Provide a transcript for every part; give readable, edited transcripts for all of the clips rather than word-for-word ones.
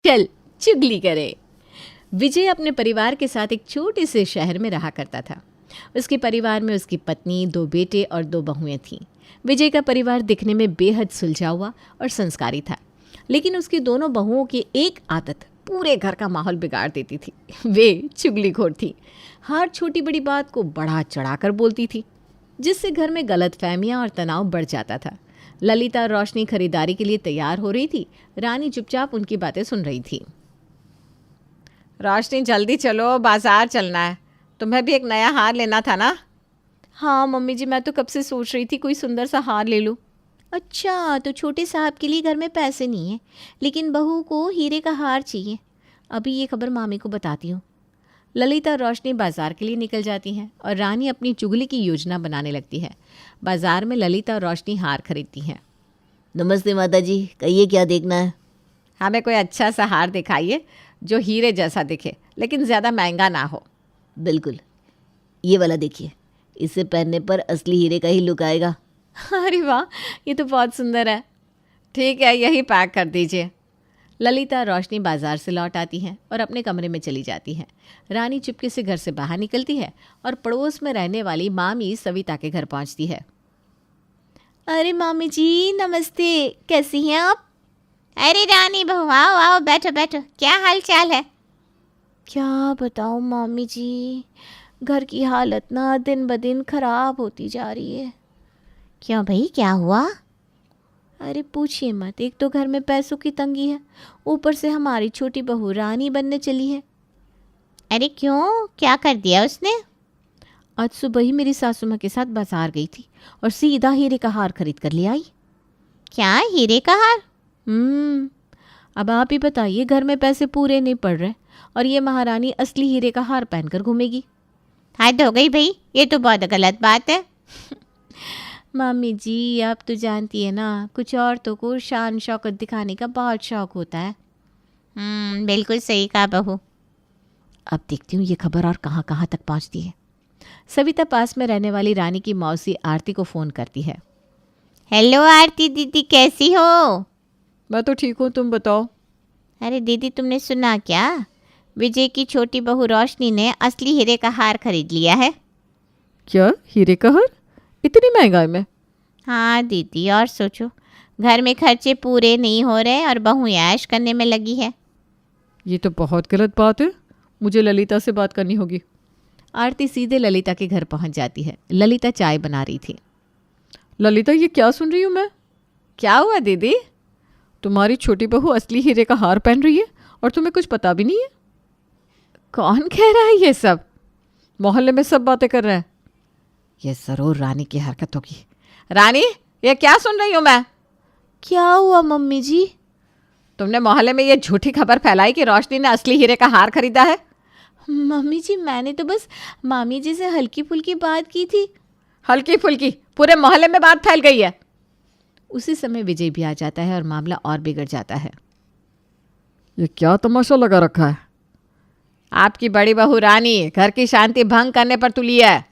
चल चुगली करे। विजय अपने परिवार के साथ एक छोटे से शहर में रहा करता था। उसके परिवार में उसकी पत्नी, 2 बेटे और 2 बहुएं थीं। विजय का परिवार दिखने में बेहद सुलझा हुआ और संस्कारी था, लेकिन उसकी दोनों बहुओं की एक आदत पूरे घर का माहौल बिगाड़ देती थी। वे चुगलीखोर थी। हर छोटी बड़ी बात को बढ़ा चढ़ाकर बोलती थी, जिससे घर में गलतफहमियां और तनाव बढ़ जाता था। ललिता और रोशनी खरीदारी के लिए तैयार हो रही थी। रानी चुपचाप उनकी बातें सुन रही थी। रोशनी जल्दी चलो, बाजार चलना है। तुम्हें भी एक नया हार लेना था ना? हाँ मम्मी जी, मैं तो कब से सोच रही थी कोई सुंदर सा हार ले लूँ। अच्छा, तो छोटे साहब के लिए घर में पैसे नहीं है, लेकिन बहू को हीरे का हार चाहिए। अभी ये खबर मामी को बताती हूँ। ललिता और रोशनी बाजार के लिए निकल जाती हैं और रानी अपनी चुगली की योजना बनाने लगती है। बाजार में ललिता और रोशनी हार खरीदती हैं। नमस्ते माता जी, कहिए क्या देखना है? हमें कोई अच्छा सा हार दिखाइए जो हीरे जैसा दिखे, लेकिन ज़्यादा महंगा ना हो। बिल्कुल, ये वाला देखिए, इसे पहनने पर असली हीरे का ही लुक आएगा। अरे वाह, ये तो बहुत सुंदर है। ठीक है, यही पैक कर दीजिए। ललिता और रोशनी बाजार से लौट आती हैं और अपने कमरे में चली जाती हैं। रानी चुपके से घर से बाहर निकलती है और पड़ोस में रहने वाली मामी सविता के घर पहुंचती है। अरे मामी जी नमस्ते, कैसी हैं आप? अरे रानी बहू, आओ आओ, बैठो बैठो, क्या हाल चाल है? क्या बताऊं मामी जी, घर की हालत ना दिन ब दिन खराब होती जा रही है। क्यों भाई, क्या हुआ? अरे पूछिए मत, एक तो घर में पैसों की तंगी है, ऊपर से हमारी छोटी बहू रानी बनने चली है। अरे क्यों, क्या कर दिया उसने? आज सुबह ही मेरी सासू माँ के साथ बाजार गई थी और सीधा हीरे का हार खरीद कर ले आई। क्या, हीरे का हार? अब आप ही बताइए, घर में पैसे पूरे नहीं पड़ रहे और ये महारानी असली हीरे का हार पहनकर घूमेगी। हद हो गई भाई, ये तो बहुत गलत बात है। मामी जी आप तो जानती है ना, कुछ औरतों को शान शौकत दिखाने का बहुत शौक होता है। बिल्कुल सही कहा बहू। अब देखती हूँ ये खबर और कहाँ कहाँ तक पहुँचती है। सविता पास में रहने वाली रानी की मौसी आरती को फ़ोन करती है। हेलो आरती दीदी, कैसी हो? मैं तो ठीक हूँ, तुम बताओ। अरे दीदी, तुमने सुना क्या? विजय की छोटी बहू रोशनी ने असली हीरे का हार खरीद लिया है। क्या, हीरे का हार? इतनी महंगाई में? हाँ दीदी, और सोचो, घर में खर्चे पूरे नहीं हो रहे और बहू ऐश करने में लगी है। ये तो बहुत गलत बात है, मुझे ललिता से बात करनी होगी। आरती सीधे ललिता के घर पहुंच जाती है। ललिता चाय बना रही थी। ललिता, ये क्या सुन रही हूँ मैं? क्या हुआ दीदी? तुम्हारी छोटी बहू असली हीरे का हार पहन रही है और तुम्हें कुछ पता भी नहीं है? कौन कह रहा है ये सब? मोहल्ले में सब बातें कर रहे हैं। ये जरूर रानी की हरकत होगी। रानी, ये क्या सुन रही हूँ मैं? क्या हुआ मम्मी जी? तुमने मोहल्ले में ये झूठी खबर फैलाई कि रोशनी ने असली हीरे का हार खरीदा है। मम्मी जी, मैंने तो बस मामी जी से हल्की फुल्की बात की थी। हल्की फुल्की? पूरे मोहल्ले में बात फैल गई है। उसी समय विजय भी आ जाता है और मामला और बिगड़ जाता है। ये क्या तमाशा लगा रखा है? आपकी बड़ी बहू रानी घर की शांति भंग करने पर तुली है।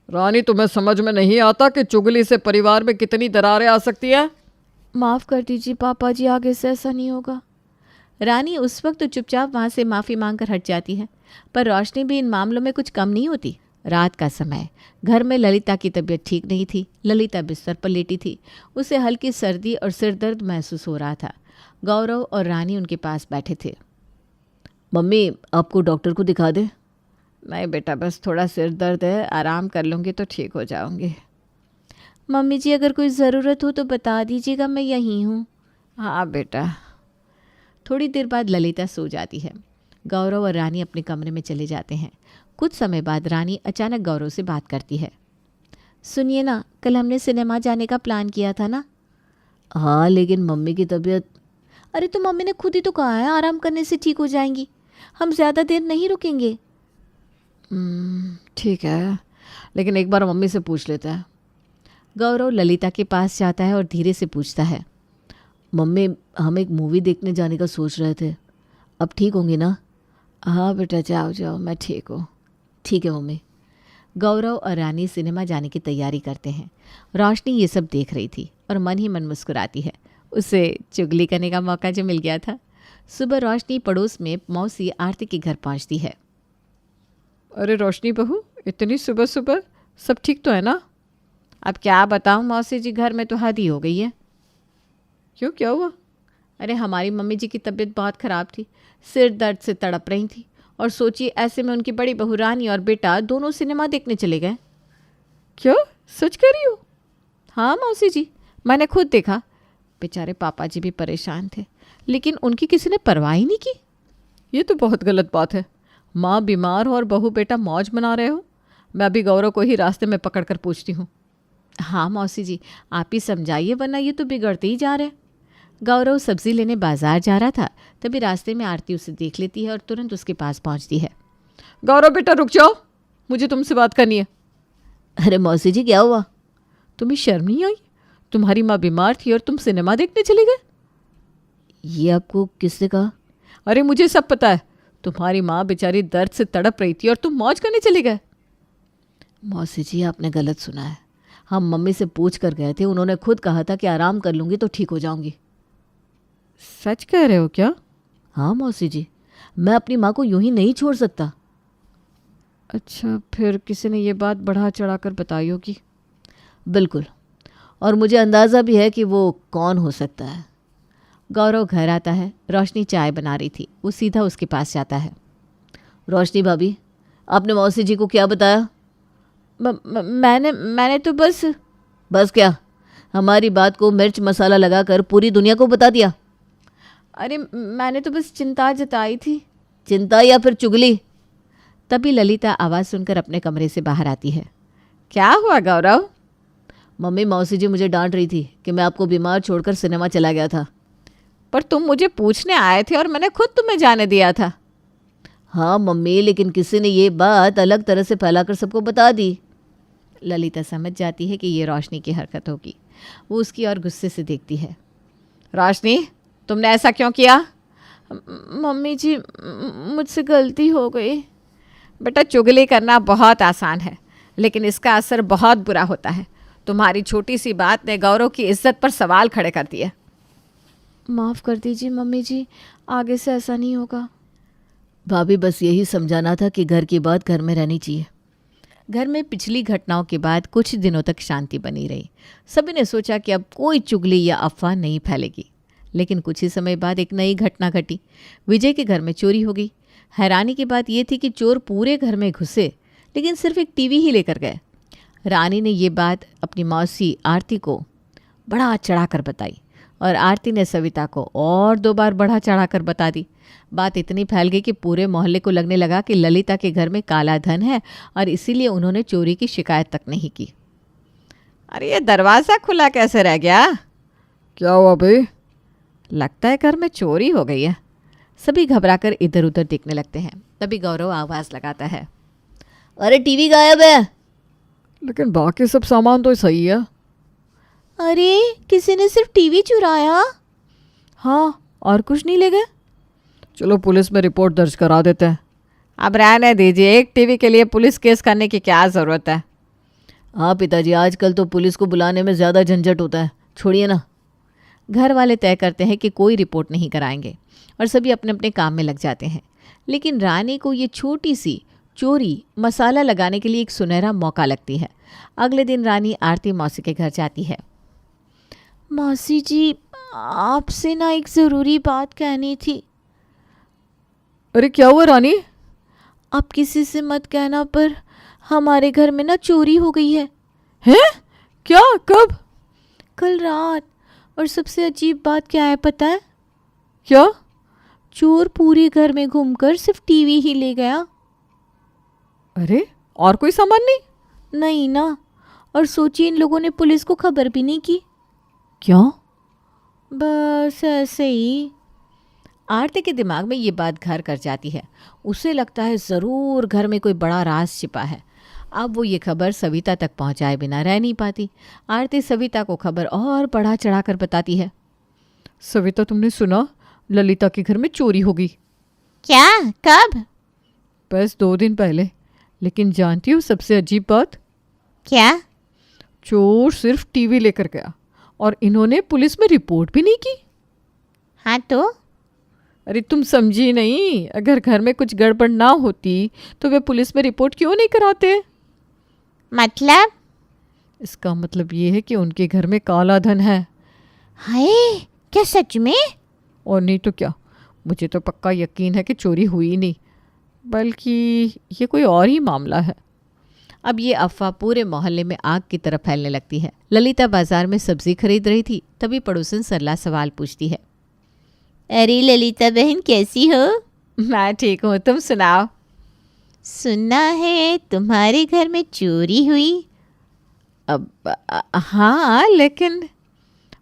रानी, तुम्हें समझ में नहीं आता कि चुगली से परिवार में कितनी दरारें आ सकती है? माफ़ कर दीजिए पापा जी, आगे से ऐसा नहीं होगा। रानी उस वक्त तो चुपचाप वहाँ से माफ़ी मांगकर हट जाती है, पर रोशनी भी इन मामलों में कुछ कम नहीं होती। रात का समय, घर में ललिता की तबीयत ठीक नहीं थी। ललिता बिस्तर पर लेटी थी। उसे हल्की सर्दी और सिर दर्द महसूस हो रहा था। गौरव और रानी उनके पास बैठे थे। मम्मी, आपको डॉक्टर को दिखा दे? नहीं बेटा, बस थोड़ा सिर दर्द है, आराम कर लूँगी तो ठीक हो जाऊँगी। मम्मी जी अगर कोई ज़रूरत हो तो बता दीजिएगा, मैं यहीं हूँ। हाँ बेटा। थोड़ी देर बाद ललिता सो जाती है। गौरव और रानी अपने कमरे में चले जाते हैं। कुछ समय बाद रानी अचानक गौरव से बात करती है। सुनिए ना, कल हमने सिनेमा जाने का प्लान किया था ना? हाँ, लेकिन मम्मी की तबीयत। अरे तो मम्मी ने खुद ही तो कहा है आराम करने से ठीक हो जाएंगी, हम ज़्यादा देर नहीं रुकेंगे। ठीक है, लेकिन एक बार मम्मी से पूछ लेते हैं। गौरव ललिता के पास जाता है और धीरे से पूछता है। मम्मी, हम एक मूवी देखने जाने का सोच रहे थे, अब ठीक होंगी ना? हाँ बेटा, जाओ जाओ, मैं ठीक हूँ। ठीक है मम्मी। गौरव और रानी सिनेमा जाने की तैयारी करते हैं। रोशनी ये सब देख रही थी और मन ही मन मुस्कुराती है। उसे चुगली करने का मौका जो मिल गया था। सुबह रोशनी पड़ोस में मौसी आरती के घर पहुंचती है। अरे रोशनी बहू, इतनी सुबह सुबह सब ठीक तो है ना? अब क्या बताऊं मौसी जी, घर में तो हद ही हो गई है। क्यों, क्या हुआ? अरे हमारी मम्मी जी की तबीयत बहुत ख़राब थी, सिर दर्द से तड़प रही थी, और सोचिए ऐसे में उनकी बड़ी बहू रानी और बेटा दोनों सिनेमा देखने चले गए। क्या सच कह रही हो? हाँ मौसी जी, मैंने खुद देखा। बेचारे पापा जी भी परेशान थे, लेकिन उनकी किसी ने परवाह ही नहीं की। ये तो बहुत गलत बात है। माँ बीमार हो और बहू बेटा मौज मना रहे हो। मैं अभी गौरव को ही रास्ते में पकड़ कर पूछती हूँ। हाँ मौसी जी, आप ही समझाइए, वरना ये तो बिगड़ते ही जा रहे। गौरव सब्जी लेने बाजार जा रहा था, तभी रास्ते में आरती उसे देख लेती है और तुरंत उसके पास पहुंचती है। गौरव बेटा रुक जाओ, मुझे तुमसे बात करनी है। अरे मौसी जी क्या हुआ? तुम्हें शर्म नहीं आई? तुम्हारी माँ बीमार थी और तुम सिनेमा देखने चले गए। ये आपको किसने कहा? अरे मुझे सब पता है। तुम्हारी माँ बेचारी दर्द से तड़प रही थी और तुम मौज करने चले गए। मौसी जी आपने गलत सुना है। हम मम्मी से पूछ कर गए थे, उन्होंने खुद कहा था कि आराम कर लूँगी तो ठीक हो जाऊँगी। सच कह रहे हो क्या? हाँ मौसी जी, मैं अपनी माँ को यूं ही नहीं छोड़ सकता। अच्छा, फिर किसी ने ये बात बढ़ा चढ़ा कर बताई होगी। बिल्कुल, और मुझे अंदाज़ा भी है कि वो कौन हो सकता है। गौरव घर आता है। रोशनी चाय बना रही थी, वो सीधा उसके पास जाता है। रोशनी भाभी, आपने मौसी जी को क्या बताया? मैंने तो बस क्या, हमारी बात को मिर्च मसाला लगाकर पूरी दुनिया को बता दिया? अरे मैंने तो बस चिंता जताई थी। चिंता या फिर चुगली? तभी ललिता आवाज़ सुनकर अपने कमरे से बाहर आती है। क्या हुआ गौरव? मम्मी, मौसी जी मुझे डांट रही थी कि मैं आपको बीमार छोड़कर सिनेमा चला गया था। पर तुम मुझे पूछने आए थे और मैंने खुद तुम्हें जाने दिया था। हाँ मम्मी, लेकिन किसी ने ये बात अलग तरह से फैलाकर सबको बता दी। ललिता समझ जाती है कि ये रोशनी की हरकत होगी। वो उसकी ओर गुस्से से देखती है। रोशनी, तुमने ऐसा क्यों किया? मम्मी जी, मुझसे गलती हो गई। बेटा, चुगली करना बहुत आसान है, लेकिन इसका असर बहुत बुरा होता है। तुम्हारी छोटी सी बात ने गौरव की इज्जत पर सवाल खड़े कर दिए। माफ़ कर दीजिए मम्मी जी, आगे से ऐसा नहीं होगा। भाभी, बस यही समझाना था कि घर की बात घर में रहनी चाहिए। घर में पिछली घटनाओं के बाद कुछ दिनों तक शांति बनी रही। सभी ने सोचा कि अब कोई चुगली या अफवाह नहीं फैलेगी, लेकिन कुछ ही समय बाद एक नई घटना घटी। विजय के घर में चोरी हो गई। हैरानी की बात यह थी कि चोर पूरे घर में घुसे, लेकिन सिर्फ एक टीवी ही लेकर गए। रानी ने ये बात अपनी मौसी आरती को बढ़ा चढ़ाकर बताई, और आरती ने सविता को और 2 बार बढ़ा चढ़ाकर बता दी। बात इतनी फैल गई कि पूरे मोहल्ले को लगने लगा कि ललिता के घर में काला धन है, और इसीलिए उन्होंने चोरी की शिकायत तक नहीं की। अरे ये दरवाज़ा खुला कैसे रह गया? क्या हुआ भाई? लगता है घर में चोरी हो गई है। सभी घबराकर इधर उधर देखने लगते हैं। तभी गौरव आवाज़ लगाता है। अरे टीवी गायब है। लेकिन बाकी सब सामान तो सही है। अरे किसी ने सिर्फ टीवी चुराया। हाँ, और कुछ नहीं ले गए। चलो पुलिस में रिपोर्ट दर्ज करा देते हैं। अब रहने दीजिए, एक टीवी के लिए पुलिस केस करने की क्या ज़रूरत है? हाँ पिताजी, आजकल तो पुलिस को बुलाने में ज़्यादा झंझट होता है, छोड़िए ना। घर वाले तय करते हैं कि कोई रिपोर्ट नहीं कराएंगे, और सभी अपने अपने काम में लग जाते हैं। लेकिन रानी को ये छोटी सी चोरी मसाला लगाने के लिए एक सुनहरा मौका लगती है। अगले दिन रानी आरती मौसी के घर जाती है। मौसी जी, आपसे ना एक ज़रूरी बात कहनी थी। अरे क्या हुआ रानी? आप किसी से मत कहना, पर हमारे घर में ना चोरी हो गई है। हैं? क्या? कब? कल रात। और सबसे अजीब बात क्या है पता है? क्या? चोर पूरे घर में घूमकर सिर्फ टीवी ही ले गया। अरे और कोई सामान नहीं? नहीं ना। और सोचिए, इन लोगों ने पुलिस को खबर भी नहीं की। क्यों? बस ऐसे ही। आरती के दिमाग में ये बात घर कर जाती है। उसे लगता है ज़रूर घर में कोई बड़ा राज छिपा है। अब वो ये खबर सविता तक पहुंचाए बिना रह नहीं पाती। आरती सविता को खबर और बढ़ा चढ़ाकर बताती है। सविता, तुमने सुना? ललिता के घर में चोरी हो गई। क्या? कब? बस 2 दिन पहले। लेकिन जानती हो सबसे अजीब बात? क्या? चोर सिर्फ टीवी लेकर गया और इन्होंने पुलिस में रिपोर्ट भी नहीं की। हाँ तो अरे तुम समझी नहीं, अगर घर में कुछ गड़बड़ ना होती तो वे पुलिस में रिपोर्ट क्यों नहीं कराते? मतलब? इसका मतलब ये है कि उनके घर में काला धन है। हाय, क्या सच में? और नहीं तो क्या, मुझे तो पक्का यकीन है कि चोरी हुई नहीं, बल्कि ये कोई और ही मामला है। अब ये अफवाह पूरे मोहल्ले में आग की तरह फैलने लगती है। ललिता बाजार में सब्जी खरीद रही थी, तभी पड़ोसन सरला सवाल पूछती है। अरे ललिता बहन, कैसी हो? मैं ठीक हूँ, तुम सुनाओ। सुनना है तुम्हारे घर में चोरी हुई। अब हाँ, लेकिन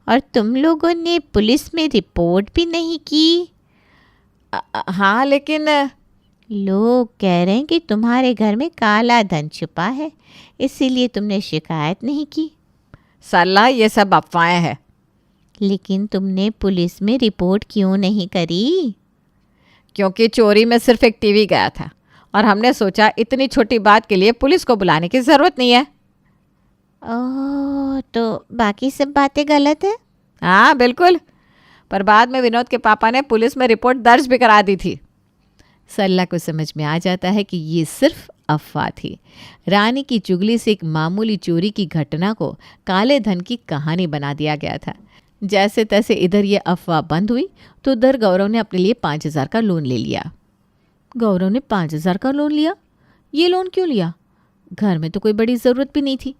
और तुम लोगों ने पुलिस में रिपोर्ट भी नहीं की। हाँ, लेकिन लोग कह रहे हैं कि तुम्हारे घर में काला धन छुपा है, इसीलिए तुमने शिकायत नहीं की। सरला, ये सब अफवाहें हैं। लेकिन तुमने पुलिस में रिपोर्ट क्यों नहीं करी? क्योंकि चोरी में सिर्फ एक टीवी गया था और हमने सोचा इतनी छोटी बात के लिए पुलिस को बुलाने की ज़रूरत नहीं है। ओह, तो बाकी सब बातें गलत है? हाँ बिल्कुल, पर बाद में विनोद के पापा ने पुलिस में रिपोर्ट दर्ज भी करा दी थी। सरला को समझ में आ जाता है कि ये सिर्फ अफवाह थी। रानी की चुगली से एक मामूली चोरी की घटना को काले धन की कहानी बना दिया गया था। जैसे तैसे इधर ये अफवाह बंद हुई तो उधर गौरव ने अपने लिए 5,000 का लोन ले लिया। गौरव ने 5,000 का लोन लिया? ये लोन क्यों लिया? घर में तो कोई बड़ी ज़रूरत भी नहीं थी।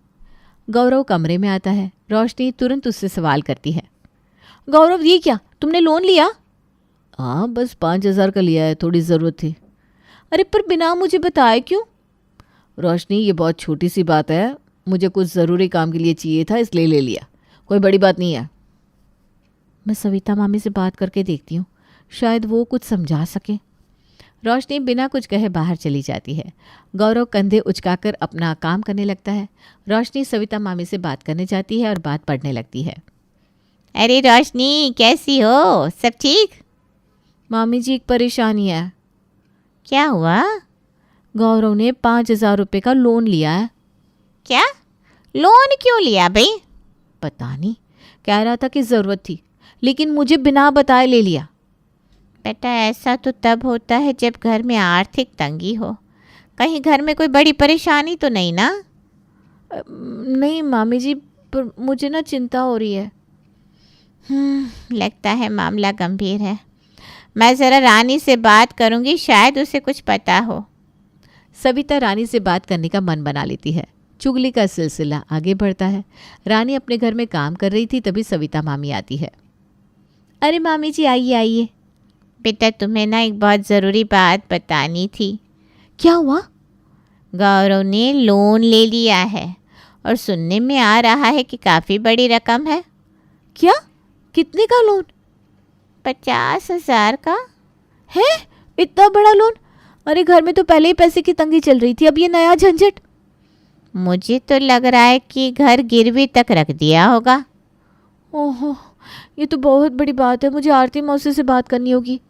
गौरव कमरे में आता है। रोशनी तुरंत उससे सवाल करती है। गौरव, ये क्या, तुमने लोन लिया? हाँ, बस 5,000 का लिया है, थोड़ी ज़रूरत थी। अरे पर बिना मुझे बताए क्यों? रोशनी, ये बहुत छोटी सी बात है, मुझे कुछ ज़रूरी काम के लिए चाहिए था, इसलिए ले लिया, कोई बड़ी बात नहीं है। मैं सविता मामी से बात करके देखती हूँ, शायद वो कुछ समझा सके। रोशनी बिना कुछ कहे बाहर चली जाती है। गौरव कंधे उचकाकर अपना काम करने लगता है। रोशनी सविता मामी से बात करने जाती है और बात पढ़ने लगती है। अरे रोशनी, कैसी हो? सब ठीक? मामी जी, एक परेशानी है। क्या हुआ? गौरव ने 5,000 रुपये का लोन लिया है। क्या? लोन क्यों लिया भाई? पता नहीं, कह रहा था कि ज़रूरत थी, लेकिन मुझे बिना बताए ले लिया। बेटा, ऐसा तो तब होता है जब घर में आर्थिक तंगी हो। कहीं घर में कोई बड़ी परेशानी तो नहीं ना? नहीं मामी जी, पर मुझे ना चिंता हो रही है। लगता है मामला गंभीर है। मैं ज़रा रानी से बात करूंगी, शायद उसे कुछ पता हो। सविता रानी से बात करने का मन बना लेती है। चुगली का सिलसिला आगे बढ़ता है। रानी अपने घर में काम कर रही थी, तभी सविता मामी आती है। अरे मामी जी, आइए आइए। बेटा, तुम्हें ना एक बहुत ज़रूरी बात बतानी थी। क्या हुआ? गौरव ने लोन ले लिया है और सुनने में आ रहा है कि काफ़ी बड़ी रकम है। क्या? कितने का लोन? 50,000 का है? इतना बड़ा लोन? अरे घर में तो पहले ही पैसे की तंगी चल रही थी, अब ये नया झंझट। मुझे तो लग रहा है कि घर गिरवी तक रख दिया होगा। ओहो, ये तो बहुत बड़ी बात है, मुझे आरती मौसी से बात करनी होगी।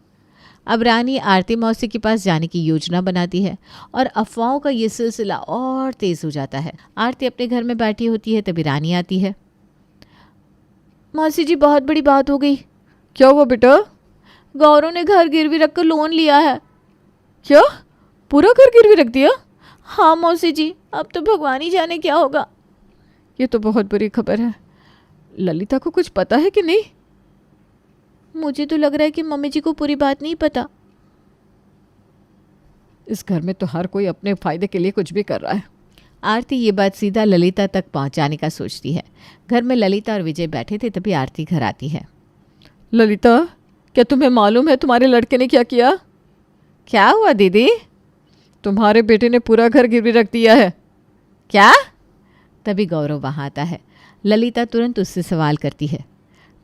अब रानी आरती मौसी के पास जाने की योजना बनाती है और अफवाहों का ये सिलसिला और तेज़ हो जाता है। आरती अपने घर में बैठी होती है, तभी रानी आती है। मौसी जी, बहुत बड़ी बात हो गई। क्या हुआ बेटा? गौरव ने घर गिरवी रखकर लोन लिया है। क्या? पूरा घर गिरवी रख दिया? हाँ मौसी जी, अब तो भगवान ही जाने क्या होगा। ये तो बहुत बुरी खबर है। ललिता को कुछ पता है कि नहीं? मुझे तो लग रहा है कि मम्मी जी को पूरी बात नहीं पता। इस घर में तो हर कोई अपने फ़ायदे के लिए कुछ भी कर रहा है। आरती ये बात सीधा ललिता तक पहुंचाने का सोचती है। घर में ललिता और विजय बैठे थे, तभी आरती घर आती है। ललिता, क्या तुम्हें मालूम है तुम्हारे लड़के ने क्या किया? क्या हुआ दीदी? तुम्हारे बेटे ने पूरा घर गिरवी रख दिया है। क्या? तभी गौरव वहाँ आता है। ललिता तुरंत उससे सवाल करती है।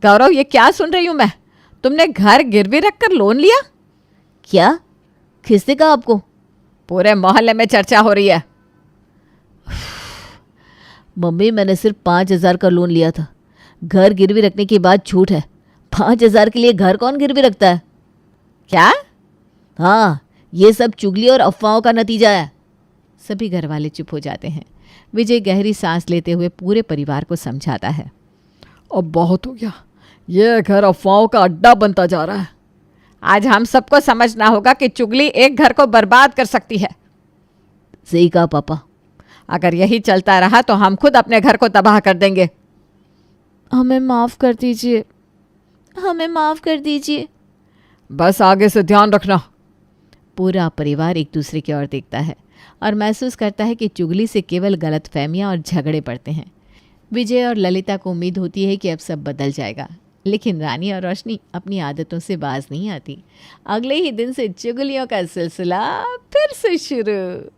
गौरव, ये क्या सुन रही हूँ मैं? तुमने घर गिरवी रखकर लोन लिया? क्या? किसने कहा आपको? पूरे मोहल्ले में चर्चा हो रही है। मम्मी, मैंने सिर्फ 5,000 का लोन लिया था। घर गिरवी रखने की बात झूठ है। 5,000 के लिए घर कौन गिरवी रखता है? क्या? हाँ, ये सब चुगली और अफवाहों का नतीजा है। सभी घर वाले चुप हो जाते हैं। विजय गहरी सांस लेते हुए पूरे परिवार को समझाता है। अब बहुत हो गया, ये घर अफवाहों का अड्डा बनता जा रहा है। आज हम सबको समझना होगा कि चुगली एक घर को बर्बाद कर सकती है। सही कहा पापा। अगर यही चलता रहा तो हम खुद अपने घर को तबाह कर देंगे। हमें माफ़ कर दीजिए, हमें माफ़ कर दीजिए। बस आगे से ध्यान रखना। पूरा परिवार एक दूसरे की ओर देखता है और महसूस करता है कि चुगली से केवल गलतफहमियां और झगड़े पड़ते हैं। विजय और ललिता को उम्मीद होती है कि अब सब बदल जाएगा, लेकिन रानी और रोशनी अपनी आदतों से बाज नहीं आती। अगले ही दिन से चुगलियों का सिलसिला फिर से शुरू।